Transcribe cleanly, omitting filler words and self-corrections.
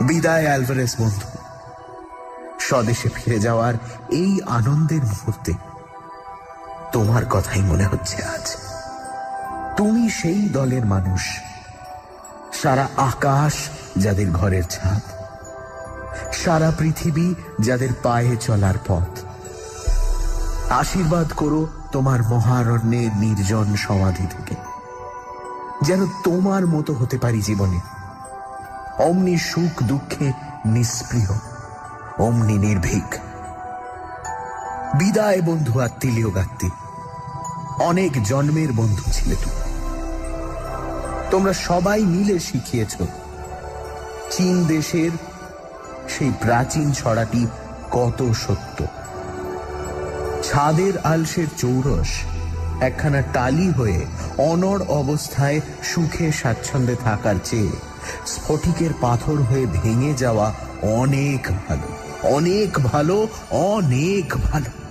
বিদায় অ্যালভারেজ বন্ধু। স্বদেশে ফিরে যাওয়ার এই আনন্দের মুহূর্তে তোমার কথাই মনে হচ্ছে আজ। তুমি সেই দলের মানুষ, সারা আকাশ যাদের ঘরের ছাদ, সারা পৃথিবী যাদের পায়ে চলার পথ। আশীর্বাদ করো তোমার মহারণ্যের নির্জন সমাধি থেকে, যেন তোমার মতো হতে পারি জীবনে, অমনি সুখ দুঃখে নিস্পৃহ, অমনি নির্ভীক। বিদায় বন্ধু আত্মীয় গাত্তি, অনেক জন্মের বন্ধু ছিলে তুমি। তোমরা সবাই মিলে শিখিয়েছ চীন দেশের সেই প্রাচীন ছড়াটি কত সত্য। ছাদের আলসের চৌরস একখানা টালি হয়ে অনড় অবস্থায় সুখে স্বাচ্ছন্দ্যে থাকার চেয়ে স্ফটিকের পাথর হয়ে ভেঙে যাওয়া অনেক ভালো, অনেক ভালো, অনেক ভালো।